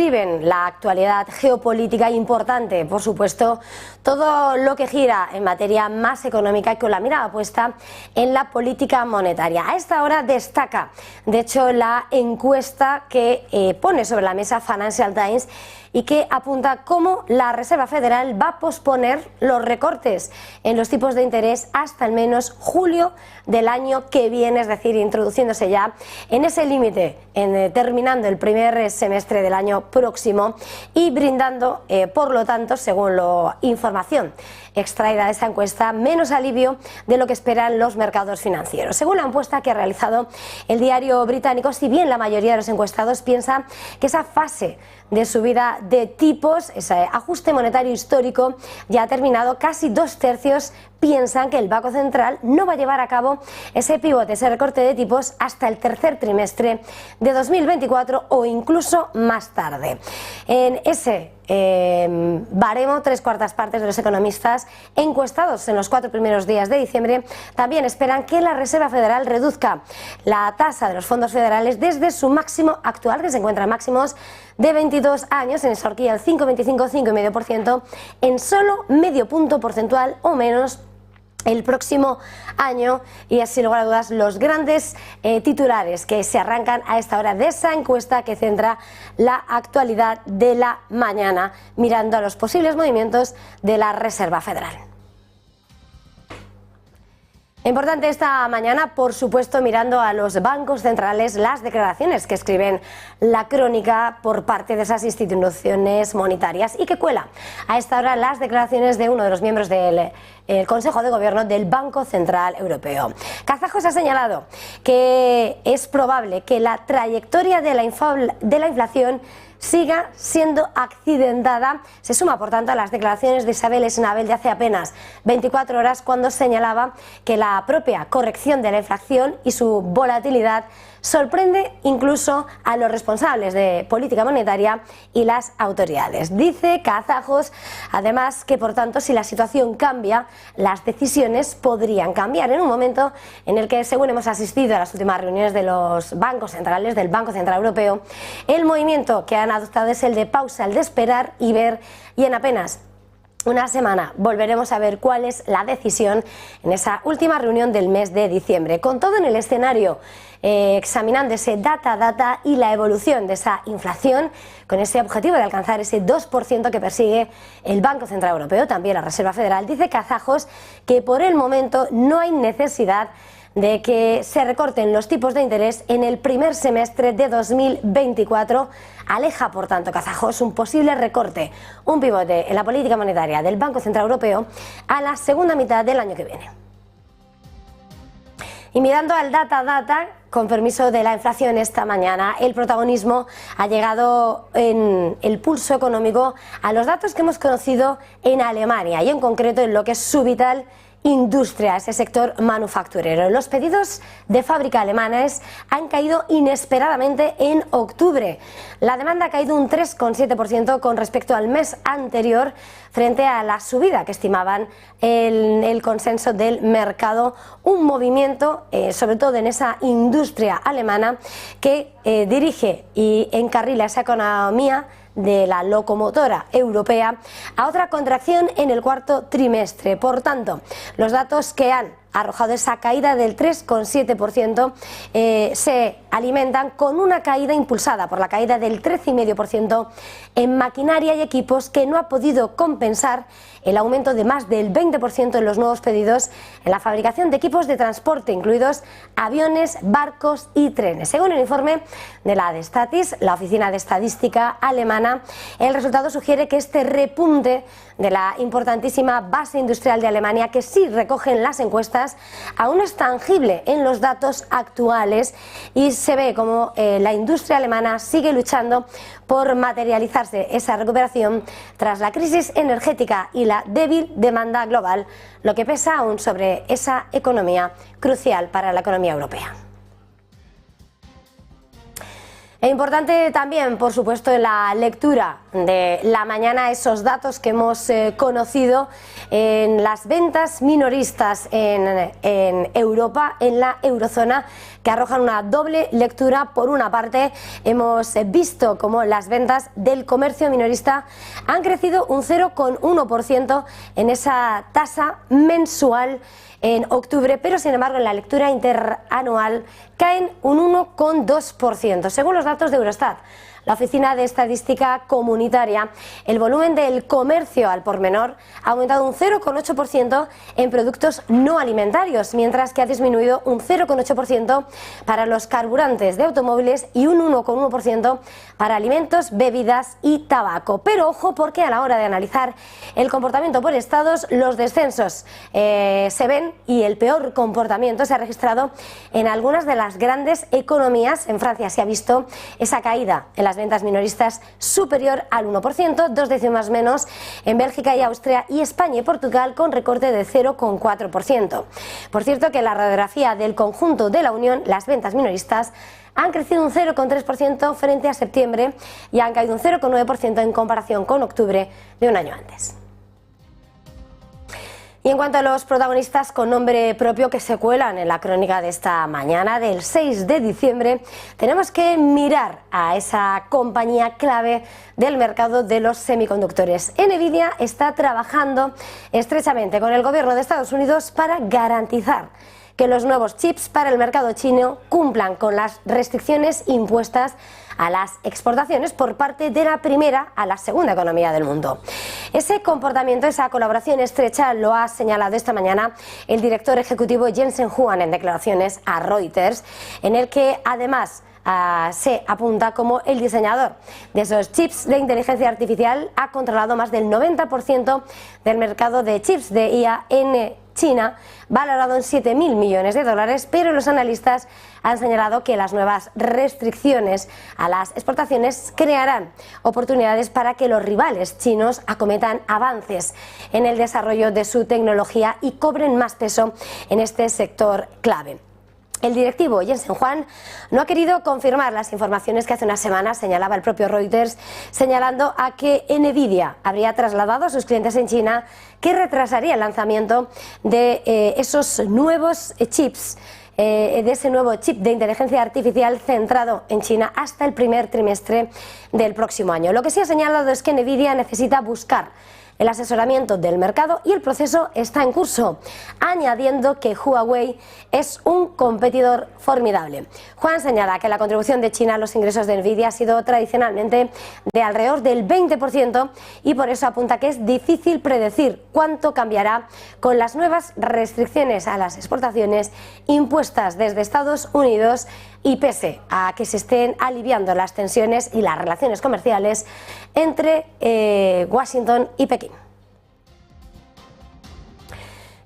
viven la actualidad geopolítica importante, por supuesto, todo lo que gira en materia más económica y con la mirada puesta en la política monetaria. A esta hora destaca, de hecho, la encuesta que pone sobre la mesa Financial Times y que apunta cómo la Reserva Federal va a posponer los recortes en los tipos de interés hasta al menos julio del año que viene, es decir, introduciéndose ya en ese límite, terminando el primer semestre del año próximo y brindando, por lo tanto, según la información extraída de esa encuesta, menos alivio de lo que esperan los mercados financieros. Según la encuesta que ha realizado el diario británico, si bien la mayoría de los encuestados piensa que esa fase de subida de tipos, ese ajuste monetario histórico, ya ha terminado, casi 2/3 piensan que el Banco Central no va a llevar a cabo ese pivote, ese recorte de tipos hasta el tercer trimestre de 2024 o incluso más tarde. En ese baremo, 3/4 partes de los economistas encuestados en los 4 primeros días de diciembre también esperan que la Reserva Federal reduzca la tasa de los fondos federales desde su máximo actual, que se encuentra en máximos de 22 años, en esa horquilla del 5,25-5,5%, en solo medio punto porcentual o menos el próximo año. Y sin lugar a dudas, los grandes titulares que se arrancan a esta hora de esa encuesta que centra la actualidad de la mañana, mirando a los posibles movimientos de la Reserva Federal. Importante esta mañana, por supuesto, mirando a los bancos centrales, las declaraciones que escriben la crónica por parte de esas instituciones monetarias y que cuela a esta hora las declaraciones de uno de los miembros del Consejo de Gobierno del Banco Central Europeo. Kazajos ha señalado que es probable que la trayectoria de la inflación siga siendo accidentada. Se suma, por tanto, a las declaraciones de Isabel Schnabel de hace apenas 24 horas, cuando señalaba que la propia corrección de la inflación y su volatilidad sorprende incluso a los responsables de política monetaria y las autoridades. Dice Kazajos, además, que por tanto, si la situación cambia, las decisiones podrían cambiar en un momento en el que, según hemos asistido a las últimas reuniones de los bancos centrales, del Banco Central Europeo, el movimiento que han adoptado es el de pausa, el de esperar y ver, y en apenas una semana volveremos a ver cuál es la decisión en esa última reunión del mes de diciembre. Con todo en el escenario, examinando ese data a data y la evolución de esa inflación, con ese objetivo de alcanzar ese 2% que persigue el Banco Central Europeo, también la Reserva Federal, dice Kazajos que por el momento no hay necesidad de que se recorten los tipos de interés en el primer semestre de 2024. Aleja, por tanto, Kazajos un posible recorte, un pivote en la política monetaria del Banco Central Europeo a la segunda mitad del año que viene. Y mirando al data a data, con permiso de la inflación, esta mañana el protagonismo ha llegado en el pulso económico a los datos que hemos conocido en Alemania y en concreto en lo que es su vital industria, ese sector manufacturero. Los pedidos de fábrica alemanes han caído inesperadamente en octubre. La demanda ha caído un 3,7% con respecto al mes anterior, frente a la subida que estimaban el consenso del mercado. Un movimiento, sobre todo en esa industria alemana, que dirige y encarrila esa economía de la locomotora europea a otra contracción en el cuarto trimestre. Por tanto, los datos que han arrojado esa caída del 3,7% se alimentan con una caída impulsada por la caída del 13,5% en maquinaria y equipos, que no ha podido compensar el aumento de más del 20% en los nuevos pedidos en la fabricación de equipos de transporte, incluidos aviones, barcos y trenes. Según el informe de la Destatis, la oficina de estadística alemana, el resultado sugiere que este repunte de la importantísima base industrial de Alemania, que sí recogen las encuestas, aún es tangible en los datos actuales, y se ve como la industria alemana sigue luchando por materializarse esa recuperación tras la crisis energética y la débil demanda global, lo que pesa aún sobre esa economía crucial para la economía europea. E importante también, por supuesto, en la lectura de la mañana esos datos que hemos conocido en las ventas minoristas en Europa, en la eurozona, que arrojan una doble lectura. Por una parte, hemos visto cómo las ventas del comercio minorista han crecido un 0,1% en esa tasa mensual en octubre, pero sin embargo en la lectura interanual caen un 1,2%. Según los datos de Eurostat, la Oficina de Estadística Comunitaria, el volumen del comercio al por menor ha aumentado un 0,8% en productos no alimentarios, mientras que ha disminuido un 0,8% para los carburantes de automóviles y un 1,1% para alimentos, bebidas y tabaco. Pero ojo, porque a la hora de analizar el comportamiento por estados, los descensos se ven y el peor comportamiento se ha registrado en algunas de las grandes economías. En Francia se ha visto esa caída en las ventas minoristas superior al 1%, 2 décimas menos en Bélgica y Austria, y España y Portugal con recorte de 0,4%. Por cierto, que en la radiografía del conjunto de la Unión, las ventas minoristas han crecido un 0,3% frente a septiembre y han caído un 0,9% en comparación con octubre de un año antes. Y en cuanto a los protagonistas con nombre propio que se cuelan en la crónica de esta mañana del 6 de diciembre, tenemos que mirar a esa compañía clave del mercado de los semiconductores. Nvidia está trabajando estrechamente con el gobierno de Estados Unidos para garantizar que los nuevos chips para el mercado chino cumplan con las restricciones impuestas a las exportaciones por parte de la primera a la segunda economía del mundo. Ese comportamiento, esa colaboración estrecha, lo ha señalado esta mañana el director ejecutivo Jensen Huang en declaraciones a Reuters, en el que además se apunta como el diseñador de esos chips de inteligencia artificial ha controlado más del 90% del mercado de chips de IA en China, valorado en 7.000 millones de dólares, pero los analistas han señalado que las nuevas restricciones a las exportaciones crearán oportunidades para que los rivales chinos acometan avances en el desarrollo de su tecnología y cobren más peso en este sector clave. El directivo Jensen Huang no ha querido confirmar las informaciones que hace unas semanas señalaba el propio Reuters, señalando a que Nvidia habría trasladado a sus clientes en China que retrasaría el lanzamiento de esos nuevos chips, de ese nuevo chip de inteligencia artificial centrado en China hasta el primer trimestre del próximo año. Lo que sí ha señalado es que Nvidia necesita buscar el asesoramiento del mercado y el proceso está en curso, añadiendo que Huawei es un competidor formidable. Juan señala que la contribución de China a los ingresos de Nvidia ha sido tradicionalmente de alrededor del 20% y por eso apunta que es difícil predecir cuánto cambiará con las nuevas restricciones a las exportaciones impuestas desde Estados Unidos y pese a que se estén aliviando las tensiones y las relaciones comerciales entre Washington y Pekín.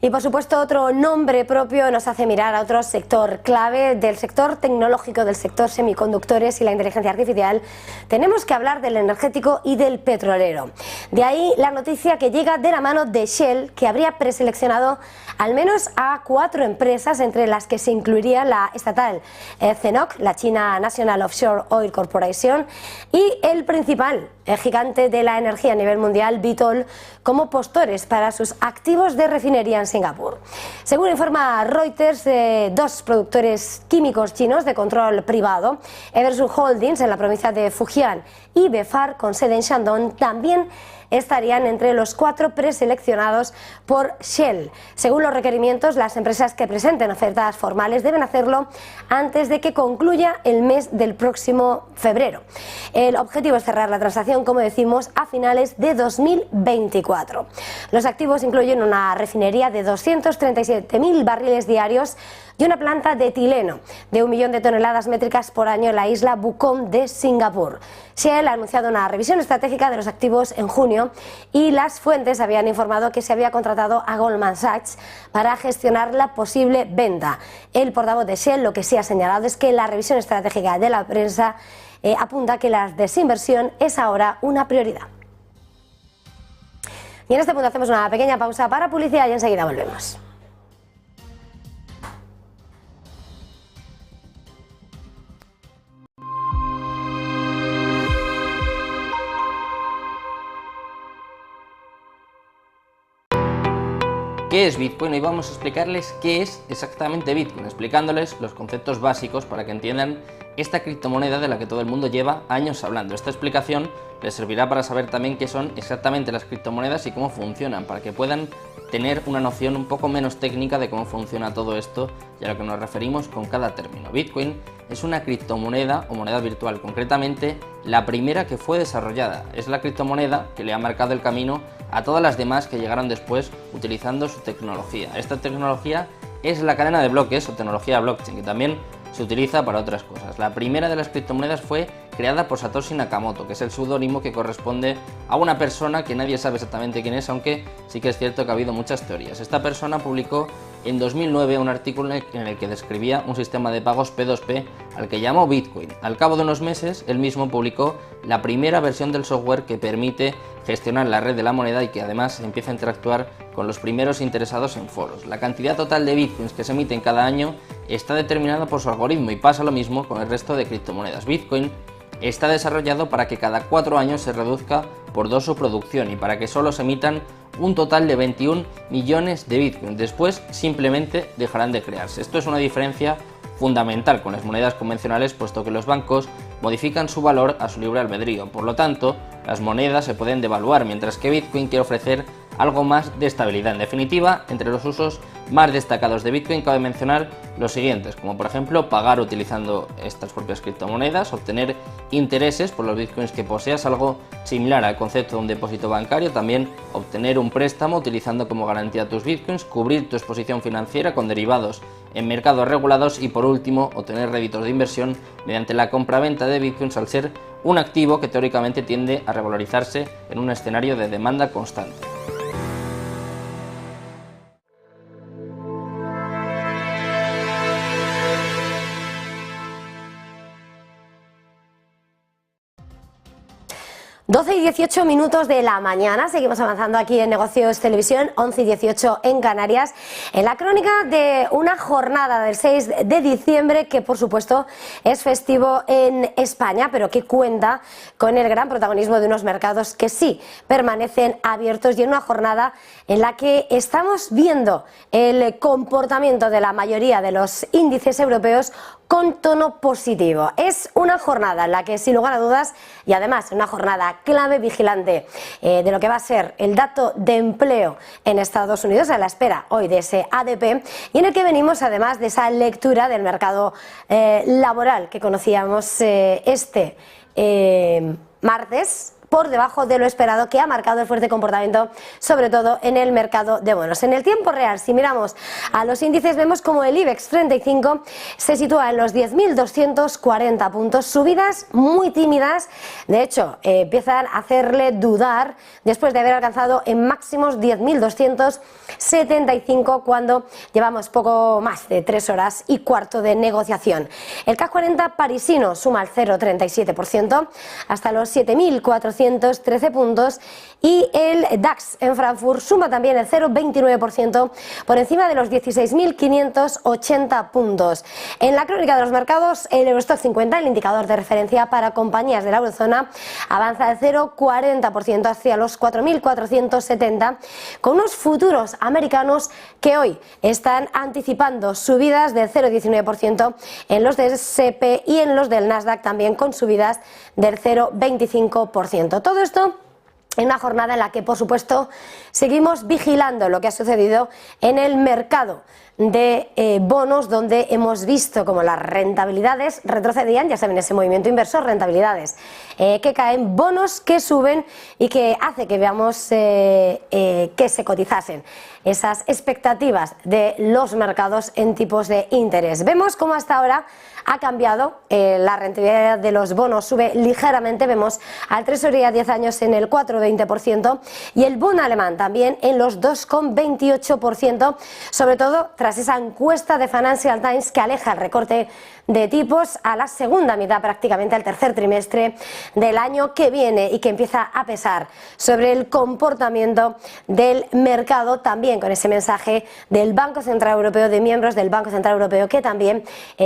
Y por supuesto otro nombre propio nos hace mirar a otro sector clave del sector tecnológico, del sector semiconductores y la inteligencia artificial. Tenemos que hablar del energético y del petrolero. De ahí la noticia que llega de la mano de Shell, que habría preseleccionado al menos a 4 empresas, entre las que se incluiría la estatal CNOOC, la China National Offshore Oil Corporation, y el principal gigante de la energía a nivel mundial, Vitol, como postores para sus activos de refinería en Singapur. Según informa Reuters, 2 productores químicos chinos de control privado, Eversu Holdings en la provincia de Fujian y Befar con sede en Shandong, también estarían entre los 4 preseleccionados por Shell. Según los requerimientos, las empresas que presenten ofertas formales deben hacerlo antes de que concluya el mes del próximo febrero. El objetivo es cerrar la transacción, como decimos, a finales de 2024. Los activos incluyen una refinería de 237.000 barriles diarios y una planta de etileno de 1 millón de toneladas métricas por año en la isla Bukom de Singapur. Shell ha anunciado una revisión estratégica de los activos en junio y las fuentes habían informado que se había contratado a Goldman Sachs para gestionar la posible venta. El portavoz de Shell lo que sí ha señalado es que la revisión estratégica de la prensa apunta que la desinversión es ahora una prioridad. Y en este punto hacemos una pequeña pausa para publicidad y enseguida volvemos. ¿Qué es Bitcoin? Hoy vamos a explicarles qué es exactamente Bitcoin, explicándoles los conceptos básicos para que entiendan esta criptomoneda de la que todo el mundo lleva años hablando. Esta explicación les servirá para saber también qué son exactamente las criptomonedas y cómo funcionan, para que puedan tener una noción un poco menos técnica de cómo funciona todo esto y a lo que nos referimos con cada término. Bitcoin es una criptomoneda o moneda virtual, concretamente la primera que fue desarrollada. Es la criptomoneda que le ha marcado el camino a todas las demás que llegaron después utilizando su tecnología. Esta tecnología es la cadena de bloques o tecnología blockchain, que también se utiliza para otras cosas. La primera de las criptomonedas fue creada por Satoshi Nakamoto, que es el seudónimo que corresponde a una persona que nadie sabe exactamente quién es, aunque sí que es cierto que ha habido muchas teorías. Esta persona publicó en 2009 un artículo en el que describía un sistema de pagos P2P al que llamó Bitcoin. Al cabo de unos meses, él mismo publicó la primera versión del software que permite gestionar la red de la moneda y que además empieza a interactuar con los primeros interesados en foros. La cantidad total de bitcoins que se emiten cada año está determinada por su algoritmo y pasa lo mismo con el resto de criptomonedas. Bitcoin está desarrollado para que cada 4 años se reduzca por 2 su producción y para que solo se emitan un total de 21 millones de bitcoins. Después simplemente dejarán de crearse. Esto es una diferencia fundamental con las monedas convencionales, puesto que los bancos modifican su valor a su libre albedrío. Por lo tanto, las monedas se pueden devaluar, mientras que Bitcoin quiere ofrecer algo más de estabilidad. En definitiva, entre los usos más destacados de Bitcoin cabe mencionar los siguientes, como por ejemplo pagar utilizando estas propias criptomonedas, obtener intereses por los bitcoins que poseas, algo similar al concepto de un depósito bancario, también obtener un préstamo utilizando como garantía tus bitcoins, cubrir tu exposición financiera con derivados en mercados regulados y por último obtener réditos de inversión mediante la compra-venta de bitcoins, al ser un activo que teóricamente tiende a revalorizarse en un escenario de demanda constante. ...12 y 18 minutos de la mañana, seguimos avanzando aquí en Negocios Televisión, 11 y 18 en Canarias, en la crónica de una jornada del 6 de diciembre que por supuesto es festivo en España, pero que cuenta con el gran protagonismo de unos mercados que sí permanecen abiertos y en una jornada en la que estamos viendo el comportamiento de la mayoría de los índices europeos con tono positivo. Es una jornada en la que, sin lugar a dudas, y además una jornada clave vigilante de lo que va a ser el dato de empleo en Estados Unidos, a la espera hoy de ese ADP, y en el que venimos además de esa lectura del mercado laboral que conocíamos este martes, por debajo de lo esperado, que ha marcado el fuerte comportamiento, sobre todo en el mercado de bonos. En el tiempo real, si miramos a los índices, vemos como el IBEX 35 se sitúa en los 10.240 puntos, subidas muy tímidas, de hecho empiezan a hacerle dudar después de haber alcanzado en máximos 10.275 cuando llevamos poco más de 3 horas y cuarto de negociación. El CAC 40 parisino suma el 0,37% hasta los 7.413 puntos y el DAX en Frankfurt suma también el 0,29% por encima de los 16.580 puntos. En la crónica de los mercados, el Eurostoxx 50, el indicador de referencia para compañías de la eurozona, avanza el 0,40% hacia los 4.470, con unos futuros americanos que hoy están anticipando subidas del 0,19% en los del S&P y en los del Nasdaq también con subidas del 0,25%. Todo esto en una jornada en la que, por supuesto, seguimos vigilando lo que ha sucedido en el mercado de bonos, donde hemos visto como las rentabilidades retrocedían, ya saben, ese movimiento inversor, rentabilidades que caen, bonos que suben y que hace que veamos que se cotizasen esas expectativas de los mercados en tipos de interés. Vemos cómo hasta ahora ha cambiado, la rentabilidad de los bonos sube ligeramente, vemos al Treasury a 10 años en el 4,20% y el bono alemán también en los 2,28%, sobre todo tras esa encuesta de Financial Times que aleja el recorte de tipos a la segunda mitad, prácticamente al tercer trimestre del año que viene, y que empieza a pesar sobre el comportamiento del mercado, también con ese mensaje del Banco Central Europeo, de miembros del Banco Central Europeo que también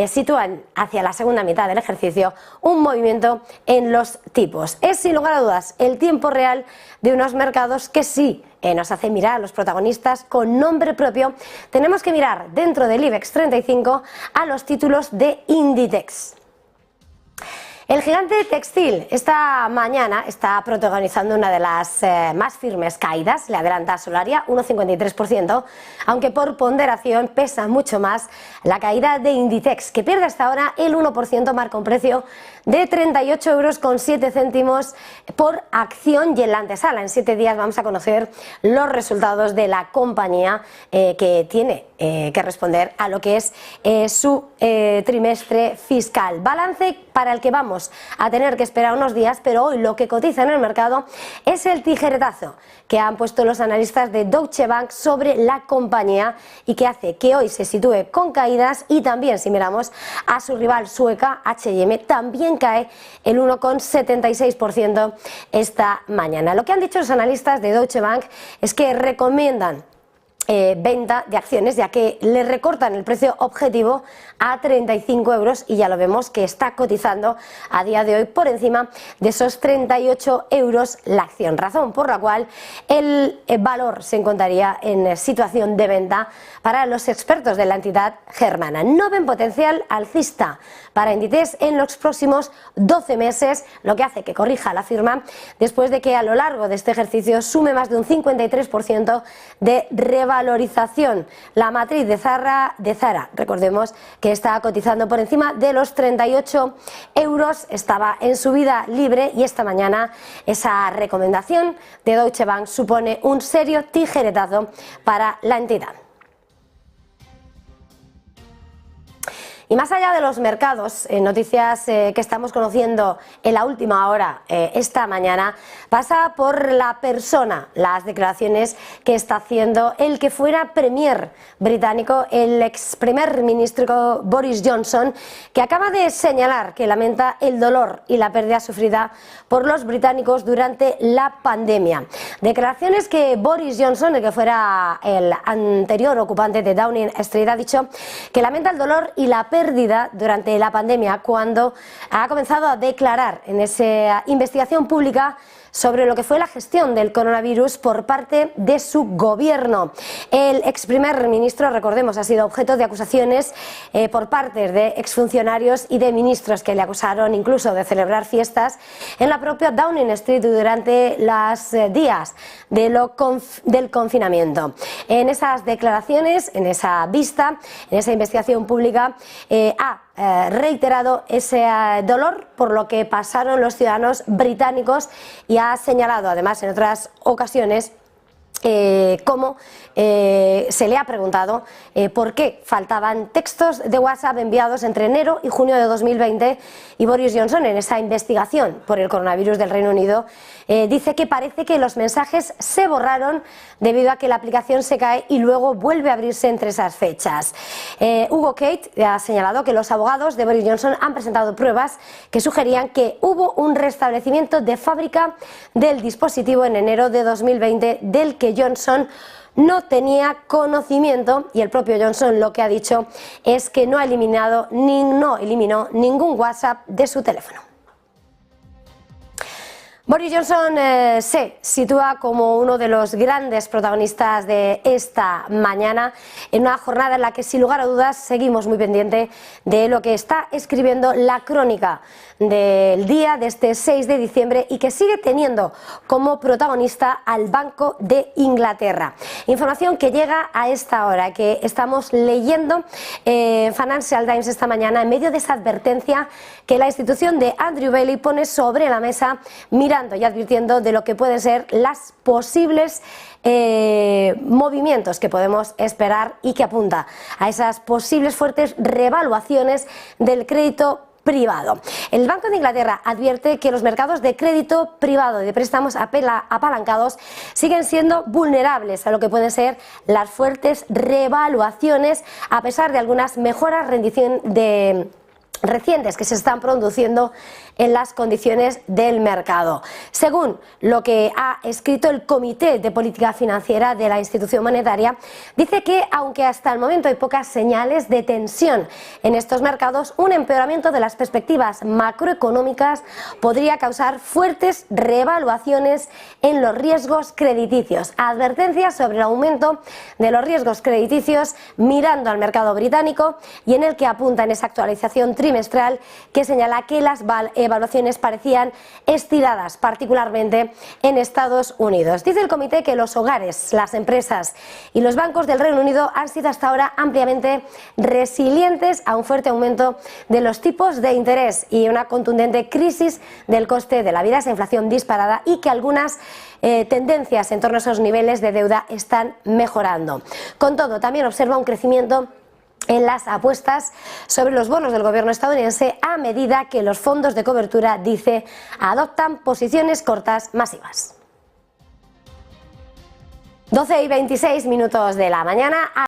sitúan hacia la segunda mitad del ejercicio un movimiento en los tipos. Es sin lugar a dudas el tiempo real de unos mercados que sí nos hace mirar a los protagonistas con nombre propio, tenemos que mirar dentro del IBEX 35 a los títulos de Inditex. El gigante textil esta mañana está protagonizando una de las más firmes caídas, le adelanta Solaria 1,53%, aunque por ponderación pesa mucho más la caída de Inditex, que pierde hasta ahora el 1%, marca un precio de 38,07 € por acción, y en la antesala, en 7 días vamos a conocer los resultados de la compañía que tiene que responder a lo que es su trimestre fiscal. Balance para el que vamos a tener que esperar unos días, pero hoy lo que cotiza en el mercado es el tijeretazo que han puesto los analistas de Deutsche Bank sobre la compañía y que hace que hoy se sitúe con caídas, y también si miramos a su rival sueca H&M también cae el 1,76% esta mañana. Lo que han dicho los analistas de Deutsche Bank es que recomiendan venta de acciones, ya que le recortan el precio objetivo a 35 € y ya lo vemos que está cotizando a día de hoy por encima de esos 38 € la acción, razón por la cual el valor se encontraría en situación de venta para los expertos de la entidad germana. No ven potencial alcista para Inditex en los próximos 12 meses, lo que hace que corrija la firma después de que a lo largo de este ejercicio sume más de un 53% de revalorización. La matriz de Zara, recordemos que está cotizando por encima de los 38 €, estaba en subida libre, y esta mañana esa recomendación de Deutsche Bank supone un serio tijeretazo para la entidad. Y más allá de los mercados, noticias que estamos conociendo en la última hora esta mañana, pasa por la persona, las declaraciones que está haciendo el que fuera premier británico, el ex primer ministro Boris Johnson, que acaba de señalar que lamenta el dolor y la pérdida sufrida por los británicos durante la pandemia. Declaraciones que Boris Johnson, el que fuera el anterior ocupante de Downing Street, ha dicho que lamenta el dolor y la pérdida durante la pandemia, cuando ha comenzado a declarar en esa investigación pública sobre lo que fue la gestión del coronavirus por parte de su gobierno. El ex primer ministro, recordemos, ha sido objeto de acusaciones por parte de exfuncionarios y de ministros que le acusaron incluso de celebrar fiestas en la propia Downing Street durante los días del confinamiento. En esas declaraciones, en esa vista, en esa investigación pública, ha reiterado ese dolor por lo que pasaron los ciudadanos británicos, y ha señalado además en otras ocasiones cómo se le ha preguntado por qué faltaban textos de WhatsApp enviados entre enero y junio de 2020, y Boris Johnson, en esa investigación por el coronavirus del Reino Unido, dice que parece que los mensajes se borraron debido a que la aplicación se cae y luego vuelve a abrirse entre esas fechas. Hugo Kate ha señalado que los abogados de Boris Johnson han presentado pruebas que sugerían que hubo un restablecimiento de fábrica del dispositivo en enero de 2020 del que Johnson no tenía conocimiento, y el propio Johnson lo que ha dicho es que no eliminó ningún WhatsApp de su teléfono. Boris Johnson se sitúa como uno de los grandes protagonistas de esta mañana, en una jornada en la que sin lugar a dudas seguimos muy pendiente de lo que está escribiendo la crónica del día de este 6 de diciembre y que sigue teniendo como protagonista al Banco de Inglaterra. Información que llega a esta hora, que estamos leyendo en Financial Times esta mañana, en medio de esa advertencia que la institución de Andrew Bailey pone sobre la mesa, mirando y advirtiendo de lo que pueden ser las posibles movimientos que podemos esperar, y que apunta a esas posibles fuertes revaluaciones del crédito privado. El Banco de Inglaterra advierte que los mercados de crédito privado y de préstamos apalancados siguen siendo vulnerables a lo que pueden ser las fuertes revaluaciones, a pesar de algunas mejoras recientes que se están produciendo en las condiciones del mercado. Según lo que ha escrito el Comité de Política Financiera de la institución monetaria, dice que aunque hasta el momento hay pocas señales de tensión en estos mercados, un empeoramiento de las perspectivas macroeconómicas podría causar fuertes reevaluaciones en los riesgos crediticios. Advertencias sobre el aumento de los riesgos crediticios mirando al mercado británico, y en el que apunta en esa actualización trimestral que señala que las evaluaciones parecían estiradas, particularmente en Estados Unidos. Dice el comité que los hogares, las empresas y los bancos del Reino Unido han sido hasta ahora ampliamente resilientes a un fuerte aumento de los tipos de interés y una contundente crisis del coste de la vida, esa inflación disparada, y que algunas tendencias en torno a esos niveles de deuda están mejorando. Con todo, también observa un crecimiento en las apuestas sobre los bonos del gobierno estadounidense a medida que los fondos de cobertura, dice, adoptan posiciones cortas masivas. 12:26 de la mañana.